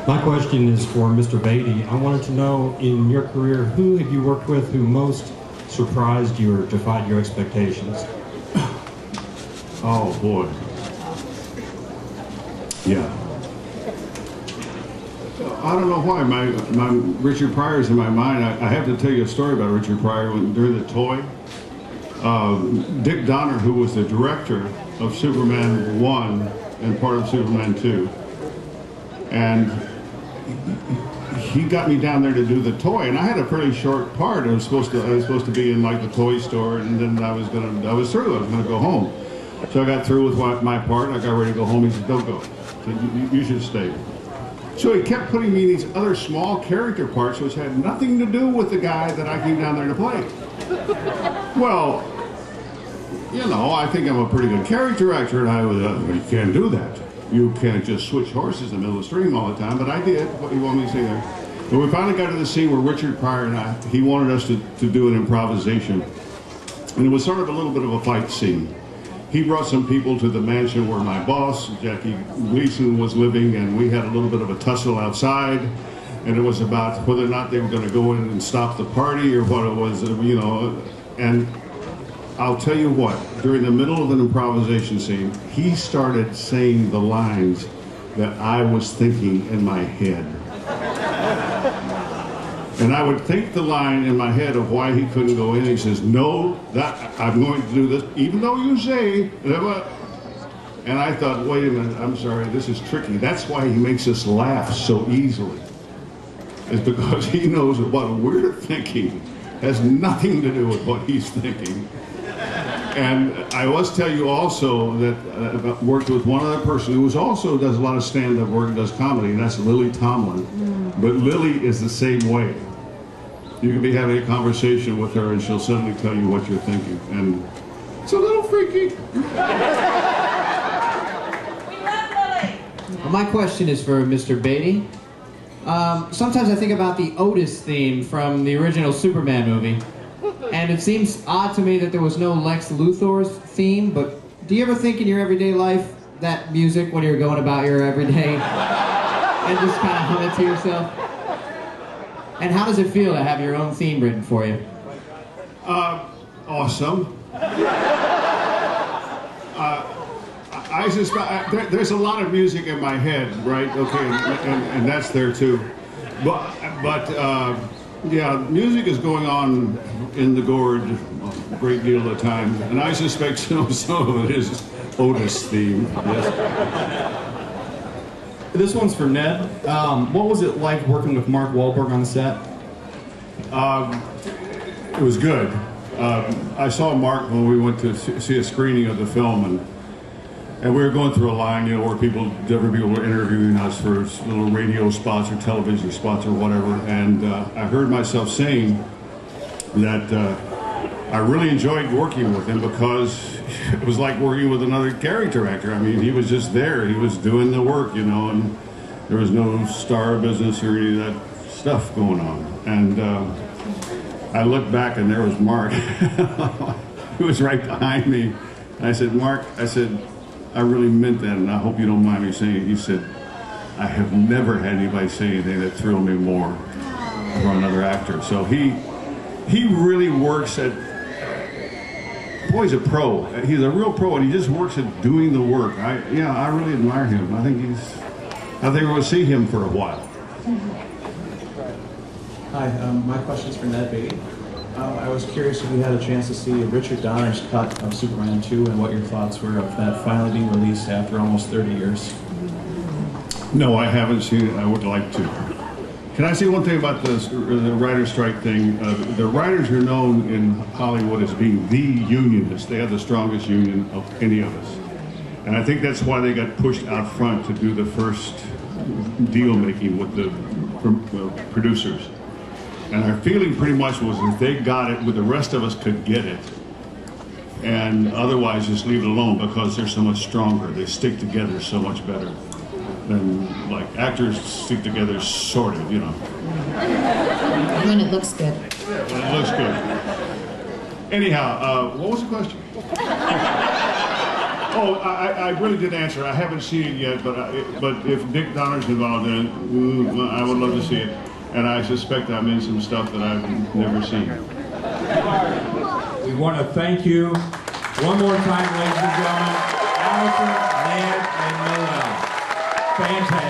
My question is for Mr. Beatty. I wanted to know, in your career, who have you worked with who most surprised you or defied your expectations? Oh, boy. Yeah. I don't know why. My Richard Pryor's in my mind. I have to tell you a story about Richard Pryor during the toy. Dick Donner, who was the director of Superman 1 and part of Superman 2, and he got me down there to do the toy, and I had a pretty short part. I was supposed to be in like the toy store, and then I was through. I was gonna go home. So I got through with my part. I got ready to go home. He said, "Don't go. So you should stay." So he kept putting me in these other small character parts, which had nothing to do with the guy that I came down there to play. Well, you know, I think I'm a pretty good character actor, and I was, you can't do that. You can't just switch horses in the middle of the stream all the time, but I did. What do you want me to say there? When we finally got to the scene where Richard Pryor and he wanted us to do an improvisation, and it was sort of a little bit of a fight scene. He brought some people to the mansion where my boss, Jackie Gleason, was living, and we had a little bit of a tussle outside, and it was about whether or not they were going to go in and stop the party or what it was, you know. And I'll tell you what, during the middle of an improvisation scene, he started saying the lines that I was thinking in my head. And I would think the line in my head of why he couldn't go in. He says, "No, I'm going to do this, even though you say," and I thought, wait a minute, I'm sorry, this is tricky. That's why he makes us laugh so easily. It's because he knows that what we're thinking has nothing to do with what he's thinking. And I must tell you also that I've worked with one other person who also does a lot of stand-up work and does comedy, and that's Lily Tomlin. But Lily is the same way. You can be having a conversation with her and she'll suddenly tell you what you're thinking. And it's a little freaky. We love Lily. Well, my question is for Mr. Beatty. Sometimes I think about the Otis theme from the original Superman movie. And it seems odd to me that there was no Lex Luthor's theme, but do you ever think in your everyday life that music when you're going about your everyday and just kind of hum it to yourself? And how does it feel to have your own theme written for you? Awesome. I suspect there's a lot of music in my head, right? Okay, and that's there too. But yeah, music is going on in the gorge a great deal of the time, and I suspect some of it is Otis theme. Yes. This one's for Ned. What was it like working with Mark Wahlberg on the set? It was good. I saw Mark when we went to see a screening of the film, and we were going through a line, you know, where different people were interviewing us for little radio spots or television spots or whatever, and I heard myself saying that I really enjoyed working with him because it was like working with another character actor. I mean, he was just there. He was doing the work, you know, and there was no star business or any of that stuff going on. And I looked back and there was Mark, who was right behind me. And I said, "Mark," I said, "I really meant that, and I hope you don't mind me saying it." He said, "I have never had anybody say anything that thrilled me more for another actor." So he really works at, boy, he's a pro. He's a real pro, and he just works at doing the work. I really admire him. I think we'll see him for a while. Hi, my question's for Ned Beatty. I was curious if you had a chance to see Richard Donner's cut of Superman 2 and what your thoughts were of that finally being released after almost 30 years. No, I haven't seen it. I would like to. Can I say one thing about the writer's strike thing? The writers are known in Hollywood as being the unionists. They have the strongest union of any of us. And I think that's why they got pushed out front to do the first deal making with the producers. And our feeling pretty much was that they got it, but the rest of us could get it. And otherwise just leave it alone because they're so much stronger. They stick together so much better than like actors stick together, sort of, you know. When it looks good. When it looks good. Anyhow, what was the question? Oh, I really did answer. I haven't seen it yet, but if Dick Donner's involved in it, I would love to see it. And I suspect I'm in some stuff that I've never seen. We want to thank you one more time, ladies and gentlemen, Allison, Ned, and Noel. Fantastic.